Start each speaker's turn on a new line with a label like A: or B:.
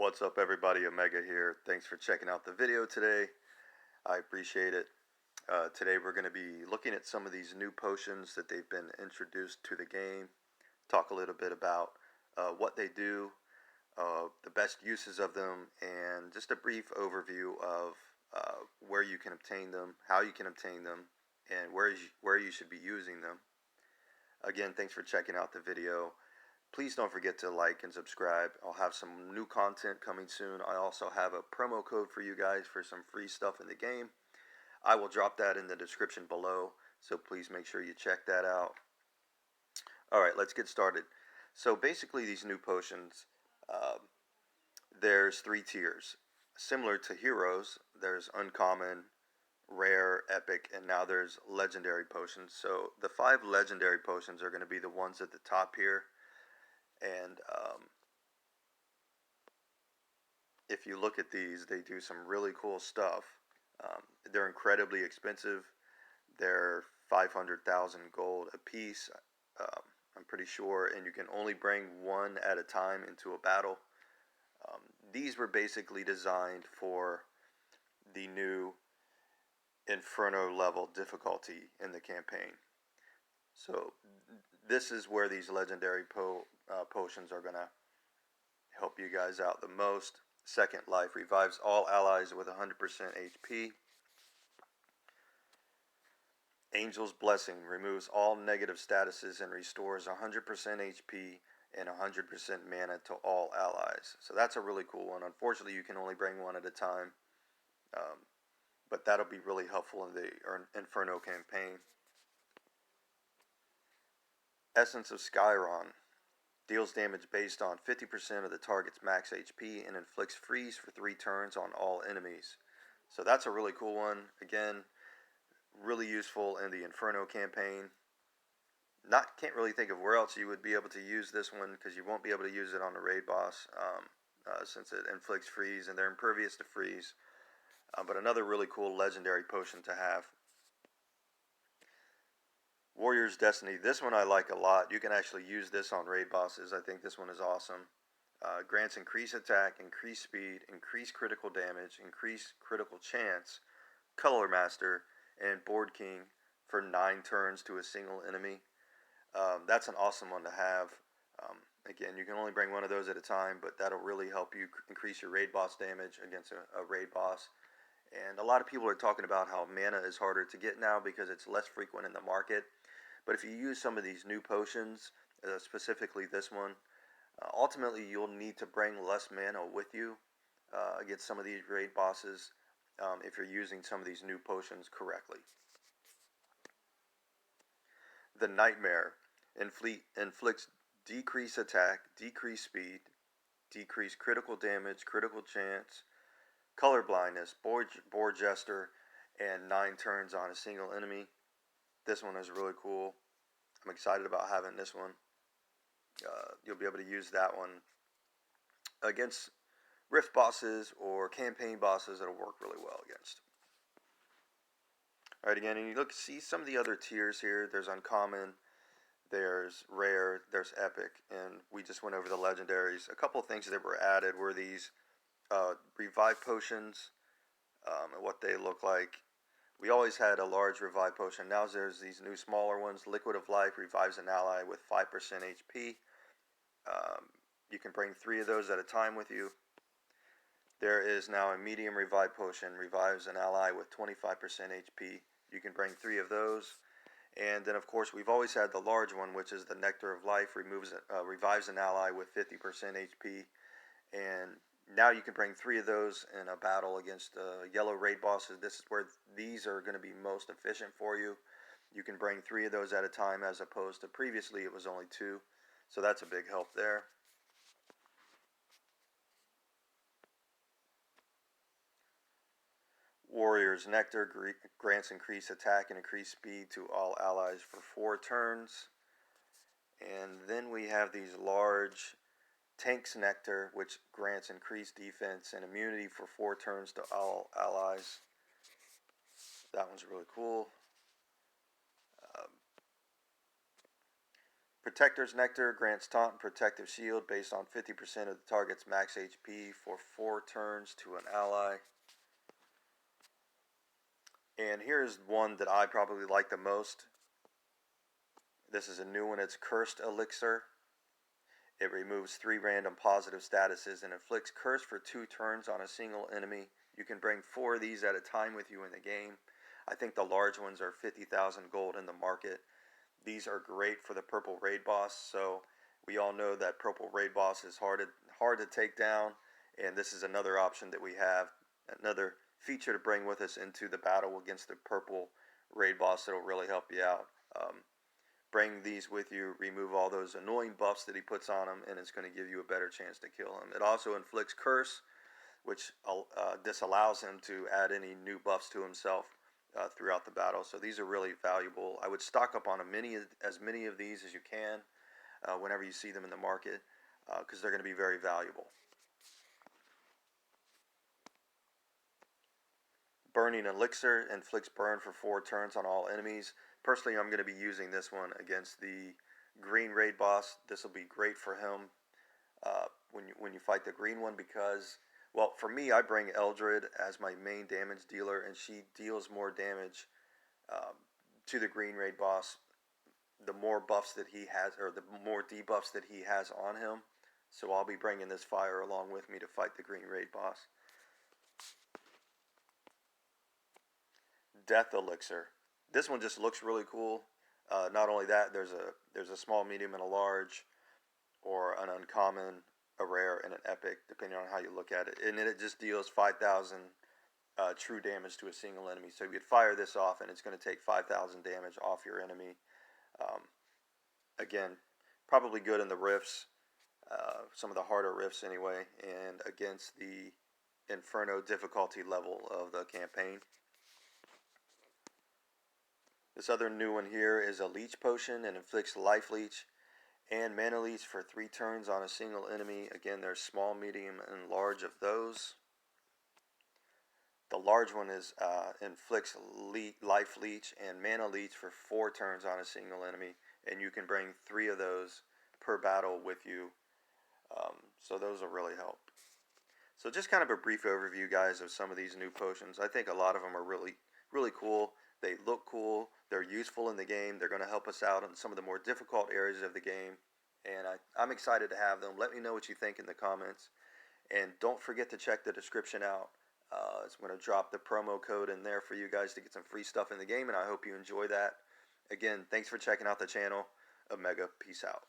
A: What's up everybody, Omega here. Thanks for checking out the video today. I appreciate it. Today we're going to be looking at some of these new potions that they've been introduced to the game. Talk a little bit about what they do, the best uses of them, and just a brief overview of where you can obtain them, how you can obtain them, and where you should be using them. Again, thanks for checking out the video. Please don't forget to like and subscribe. I'll have some new content coming soon. I also have a promo code for you guys for some free stuff in the game. I will drop that in the description below, so please make sure you check that out. Alright, let's get started. So basically these new potions, there's 3 tiers. Similar to heroes, there's uncommon, rare, epic, and now there's legendary potions. So the 5 legendary potions are going to be the ones at the top here. And if you look at these, they do some really cool stuff. They're incredibly expensive. They're 500,000 gold a piece, I'm pretty sure, and you can only bring one at a time into a battle. These were basically designed for the new Inferno level difficulty in the campaign. So this is where these legendary potions are going to help you guys out the most. Second Life revives all allies with 100% HP. Angel's Blessing removes all negative statuses and restores 100% HP and 100% mana to all allies. So that's a really cool one. Unfortunately, you can only bring one at a time, but that'll be really helpful in the Inferno campaign. Essence of Skyron deals damage based on 50% of the target's max HP and inflicts freeze for 3 turns on all enemies. So that's a really cool one. Again, really useful in the Inferno campaign. Can't really think of where else you would be able to use this one, because you won't be able to use it on the raid boss since it inflicts freeze and they're impervious to freeze. But another really cool legendary potion to have. Warrior's Destiny. This one I like a lot. You can actually use this on raid bosses. I think this one is awesome. Grants increased attack, increased speed, increased critical damage, increased critical chance, Color Master, and Board King for 9 turns to a single enemy. That's an awesome one to have. Again, you can only bring one of those at a time, but that'll really help you increase your raid boss damage against a raid boss. And a lot of people are talking about how mana is harder to get now because it's less frequent in the market. But if you use some of these new potions, specifically this one, ultimately you'll need to bring less mana with you against some of these raid bosses if you're using some of these new potions correctly. The Nightmare inflicts decreased attack, decreased speed, decreased critical damage, critical chance, color blindness, board jester, and 9 turns on a single enemy. This one is really cool. I'm excited about having this one. You'll be able to use that one against rift bosses or campaign bosses. That'll work really well against. Alright, again, and you see some of the other tiers here. There's uncommon, there's rare, there's epic, and we just went over the legendaries. A couple of things that were added were these revive potions and what they look like. We always had a large revive potion. Now there's these new smaller ones. Liquid of Life revives an ally with 5% HP. You can bring 3 of those at a time with you. There is now a medium revive potion. Revives an ally with 25% HP. You can bring 3 of those. And then of course we've always had the large one, which is the Nectar of Life. Revives an ally with 50% HP. And now you can bring 3 of those in a battle against yellow raid bosses. This is where these are going to be most efficient for you. You can bring 3 of those at a time, as opposed to previously it was only 2. So that's a big help there. Warrior's Nectar grants increased attack and increased speed to all allies for 4 turns. And then we have these large Tank's Nectar, which grants increased defense and immunity for 4 turns to all allies. That one's really cool. Protector's Nectar grants taunt and protective shield based on 50% of the target's max HP for 4 turns to an ally. And here's one that I probably like the most. This is a new one. It's Cursed Elixir. It removes 3 random positive statuses and inflicts curse for 2 turns on a single enemy. You can bring 4 of these at a time with you in the game. I think the large ones are 50,000 gold in the market. These are great for the purple raid boss. So we all know that purple raid boss is hard to take down, and this is another option that we have, another feature to bring with us into the battle against the purple raid boss that'll really help you out. Bring these with you, remove all those annoying buffs that he puts on him, and it's going to give you a better chance to kill him. It also inflicts curse, which disallows him to add any new buffs to himself throughout the battle. So these are really valuable. I would stock up on as many of these as you can whenever you see them in the market, because they're going to be very valuable. Burning Elixir inflicts burn for 4 turns on all enemies. Personally, I'm going to be using this one against the green raid boss. This will be great for him when you fight the green one, because, well, for me, I bring Eldred as my main damage dealer, and she deals more damage to the green raid boss the more buffs that he has, or the more debuffs that he has on him. So I'll be bringing this fire along with me to fight the green raid boss. Death Elixir. This one just looks really cool. Not only that, there's a small, medium, and a large, or an uncommon, a rare, and an epic, depending on how you look at it. And then it just deals 5,000 true damage to a single enemy. So you could fire this off, and it's going to take 5,000 damage off your enemy. Again, probably good in the rifts, some of the harder rifts anyway, and against the Inferno difficulty level of the campaign. This other new one here is a Leech potion, and inflicts Life Leech and Mana Leech for 3 turns on a single enemy. Again, there's small, medium, and large of those. The large one is inflicts Life Leech and Mana Leech for 4 turns on a single enemy, and you can bring 3 of those per battle with you. So those will really help. So just kind of a brief overview, guys, of some of these new potions. I think a lot of them are really, really cool. They look cool. They're useful in the game. They're going to help us out in some of the more difficult areas of the game. And I'm excited to have them. Let me know what you think in the comments. And don't forget to check the description out. It's going to drop the promo code in there for you guys to get some free stuff in the game. And I hope you enjoy that. Again, thanks for checking out the channel. Omega, peace out.